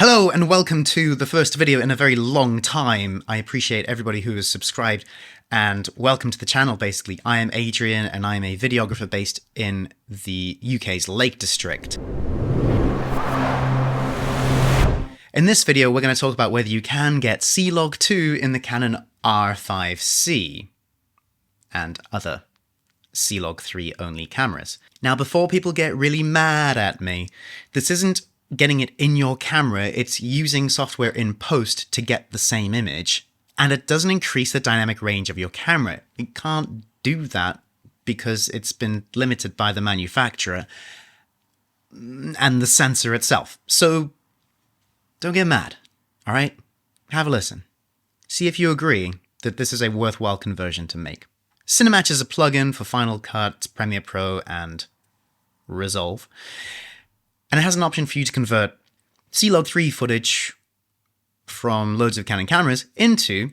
Hello and welcome to the first video in a very long time. I appreciate everybody who has subscribed and welcome to the channel basically. I am Adrian and I am a videographer based in the UK's Lake District. In this video we're going to talk about whether you can get CLog2 in the Canon R5C and other CLog3 only cameras. Now before people get really mad at me, this isn't getting it in your camera, it's using software in post to get the same image, and it doesn't increase the dynamic range of your camera. It can't do that because it's been limited by the manufacturer and the sensor itself. So don't get mad, all right? Have a listen. See if you agree that this is a worthwhile conversion to make. Cinematch is a plugin for Final Cut, Premiere Pro, and Resolve. And it has an option for you to convert CLog3 footage from loads of Canon cameras into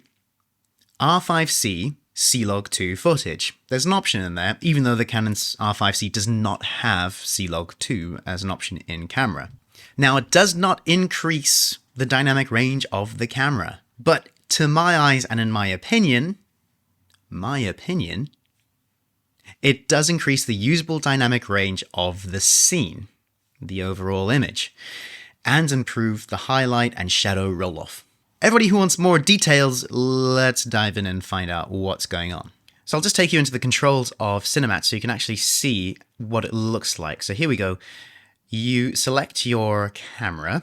R5C CLog2 footage. There's an option in there, even though the Canon R5C does not have CLog2 as an option in camera. Now, it does not increase the dynamic range of the camera, but to my eyes and in my opinion, it does increase the usable dynamic range of the scene, the overall image, and improve the highlight and shadow roll-off. Everybody who wants more details, let's dive in and find out what's going on. So I'll just take you into the controls of Cinematch so you can actually see what it looks like. So here we go. You select your camera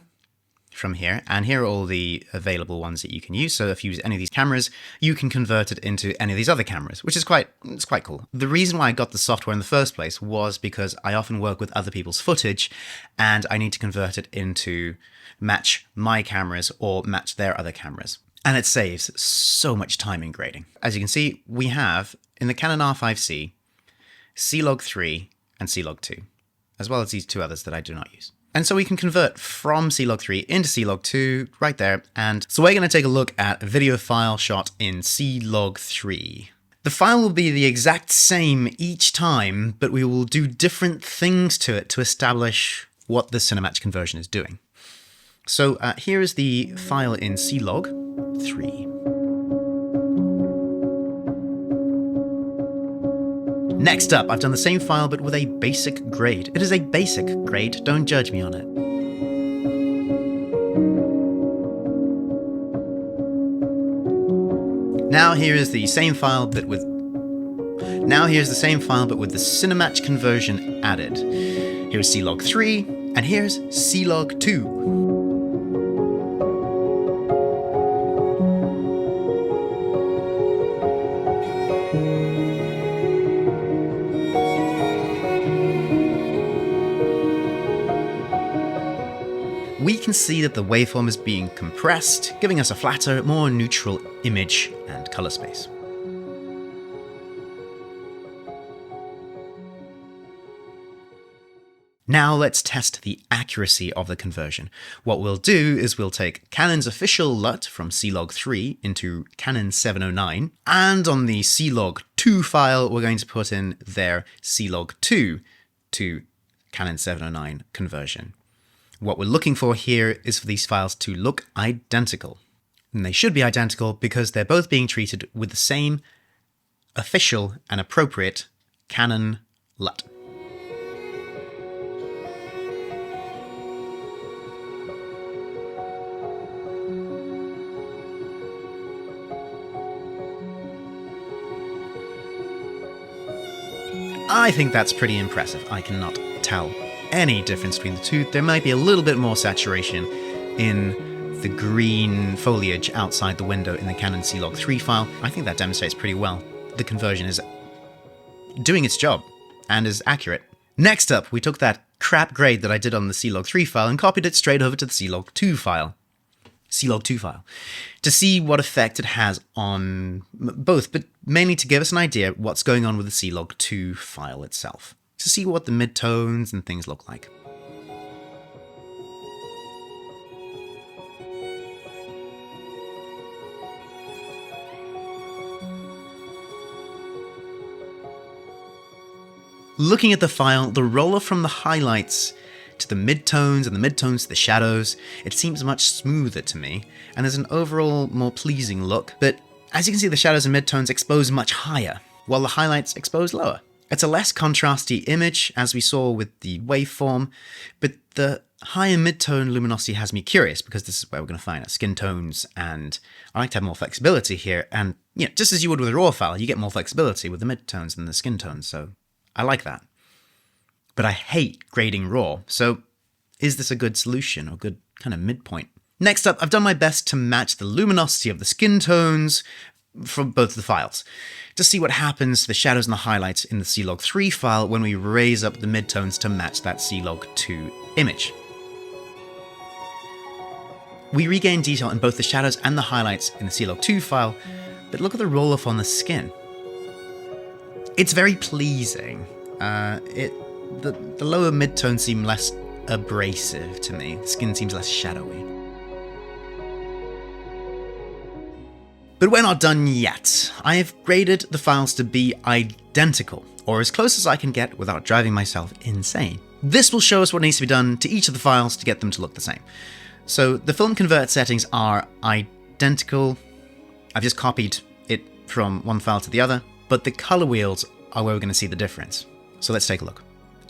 from here, and here are all the available ones that you can use. So if you use any of these cameras, you can convert it into any of these other cameras, which is quite cool. The reason why I got the software in the first place was because I often work with other people's footage and I need to convert it into match my cameras or match their other cameras. And it saves so much time in grading. As you can see, we have in the Canon R5C, CLog3 and CLog2, as well as these two others that I do not use. And so we can convert from CLog3 into CLog2 right there. And so we're going to take a look at a video file shot in CLog3. The file will be the exact same each time, but we will do different things to it to establish what the Cinematch conversion is doing. So here is the file in CLog3. Next up, I've done the same file but with a basic grade. It is a basic grade, don't judge me on it. Now here is the same file but with the Cinematch conversion added. Here's CLog3 and here's CLog2. We can see that the waveform is being compressed, giving us a flatter, more neutral image and color space. Now let's test the accuracy of the conversion. What we'll do is we'll take Canon's official LUT from CLog3 into Canon 709, and on the CLog2 file, we're going to put in their CLog2 to Canon 709 conversion. What we're looking for here is for these files to look identical. And they should be identical because they're both being treated with the same official and appropriate Canon LUT. I think that's pretty impressive. I cannot tell any difference between the two. There might be a little bit more saturation in the green foliage outside the window in the Canon CLog3 file. I think that demonstrates pretty well the conversion is doing its job and is accurate. Next up, we took that crap grade that I did on the CLog3 file and copied it straight over to the CLog2 file to see what effect it has on both, but mainly to give us an idea what's going on with the CLog2 file itself, to see what the midtones and things look like. Looking at the file, the roller from the highlights to the midtones and the midtones to the shadows. It seems much smoother to me, and there's an overall more pleasing look, but as you can see, the shadows and midtones expose much higher, while the highlights expose lower. It's a less contrasty image, as we saw with the waveform, but the higher midtone luminosity has me curious, because this is where we're going to find our skin tones, and I like to have more flexibility here, and just as you would with a RAW file, you get more flexibility with the midtones than the skin tones, so I like that. But I hate grading RAW, so is this a good solution, or good kind of midpoint? Next up, I've done my best to match the luminosity of the skin tones from both the files, to see what happens to the shadows and the highlights in the CLog3 file when we raise up the midtones to match that CLog2 image. We regain detail in both the shadows and the highlights in the CLog2 file, but look at the roll-off on the skin. It's very pleasing. The lower midtones seem less abrasive to me. The skin seems less shadowy. But we're not done yet. I have graded the files to be identical, or as close as I can get without driving myself insane. This will show us what needs to be done to each of the files to get them to look the same. So the film convert settings are identical. I've just copied it from one file to the other, but the color wheels are where we're going to see the difference. So let's take a look.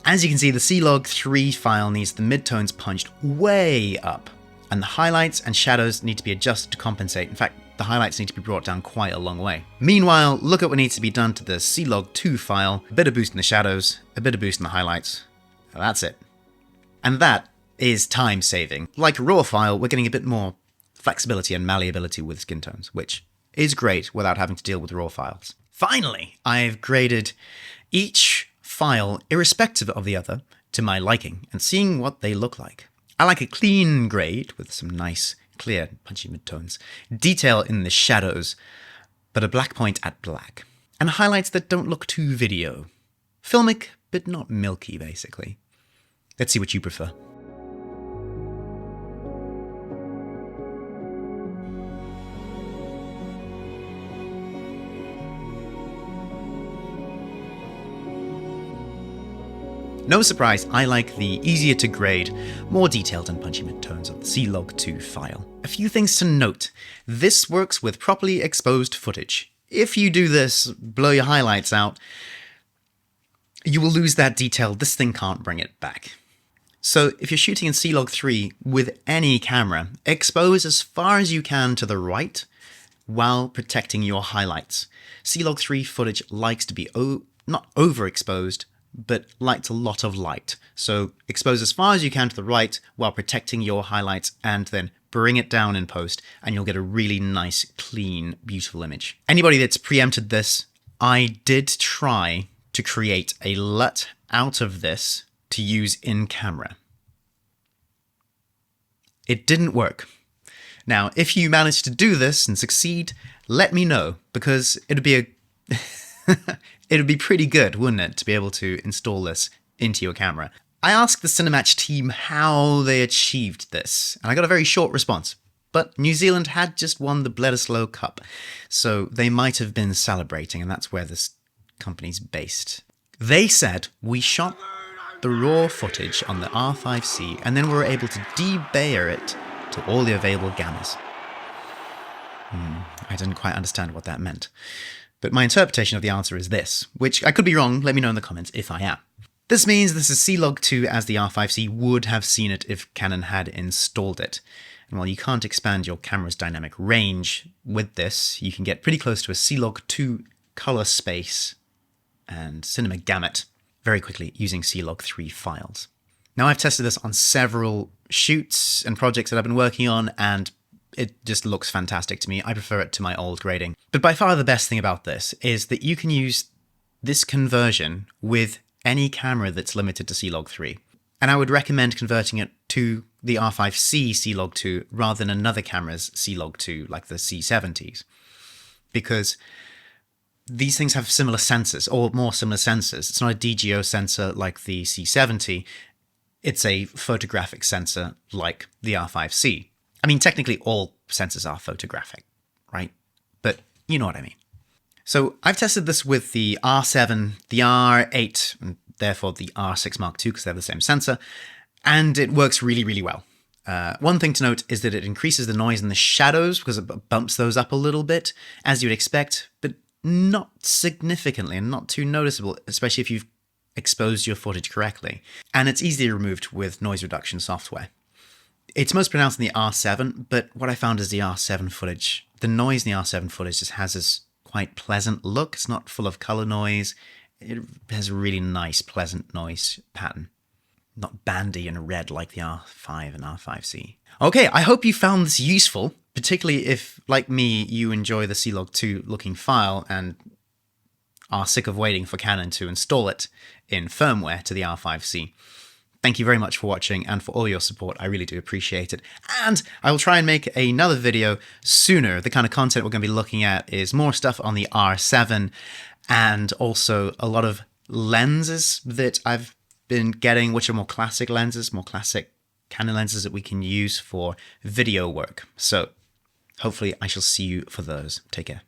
As you can see, the CLog3 file needs the midtones punched way up, and the highlights and shadows need to be adjusted to compensate. In fact, the highlights need to be brought down quite a long way. Meanwhile, look at what needs to be done to the CLog2 file. A bit of boost in the shadows, a bit of boost in the highlights. That's it. And that is time saving. Like a RAW file, we're getting a bit more flexibility and malleability with skin tones, which is great without having to deal with RAW files. Finally, I've graded each file, irrespective of the other, to my liking, and seeing what they look like. I like a clean grade with some nice, clear, punchy midtones, detail in the shadows, but a black point at black, and highlights that don't look too video. Filmic, but not milky, basically. Let's see what you prefer. No surprise, I like the easier to grade, more detailed and punchy midtones of the CLog2 file. A few things to note. This works with properly exposed footage. If you do this, blow your highlights out, you will lose that detail. This thing can't bring it back. So if you're shooting in CLog3 with any camera, expose as far as you can to the right while protecting your highlights. CLog3 footage likes to be not overexposed, but likes a lot of light. So expose as far as you can to the right while protecting your highlights, and then bring it down in post, and you'll get a really nice, clean, beautiful image. Anybody that's preempted this, I did try to create a LUT out of this to use in camera. It didn't work. Now, if you manage to do this and succeed, let me know, because it'd be it would be pretty good, wouldn't it, to be able to install this into your camera. I asked the Cinematch team how they achieved this, and I got a very short response. But New Zealand had just won the Bledisloe Cup, so they might have been celebrating, and that's where this company's based. They said, we shot the raw footage on the R5C, and then we were able to de-Bayer it to all the available gammas. I didn't quite understand what that meant. But my interpretation of the answer is this, which I could be wrong, let me know in the comments if I am. This means this is CLog2 as the R5C would have seen it if Canon had installed it. And while you can't expand your camera's dynamic range with this, you can get pretty close to a CLog2 color space and cinema gamut very quickly using CLog3 files. Now, I've tested this on several shoots and projects that I've been working on, and it just looks fantastic to me. I prefer it to my old grading. But by far the best thing about this is that you can use this conversion with any camera that's limited to CLog3. And I would recommend converting it to the R5C CLog2 rather than another camera's CLog2 like the C70s. Because these things have similar sensors, or more similar sensors. It's not a DGO sensor like the C70. It's a photographic sensor like the R5C. I mean, technically all sensors are photographic, right? But you know what I mean. So I've tested this with the R7, the R8, and therefore the R6 Mark II because they have the same sensor, and it works really, really well. One thing to note is that it increases the noise in the shadows because it bumps those up a little bit, as you'd expect, but not significantly and not too noticeable, especially if you've exposed your footage correctly. And it's easily removed with noise reduction software. It's most pronounced in the R7, but what I found is the R7 footage, the noise in the R7 footage just has this quite pleasant look. It's not full of color noise. It has a really nice, pleasant noise pattern. Not bandy and red like the R5 and R5C. Okay, I hope you found this useful, particularly if, like me, you enjoy the CLog2 looking file and are sick of waiting for Canon to install it in firmware to the R5C. Thank you very much for watching and for all your support. I really do appreciate it. And I will try and make another video sooner. The kind of content we're going to be looking at is more stuff on the R7 and also a lot of lenses that I've been getting, which are more classic lenses, more classic Canon lenses that we can use for video work. So hopefully I shall see you for those. Take care.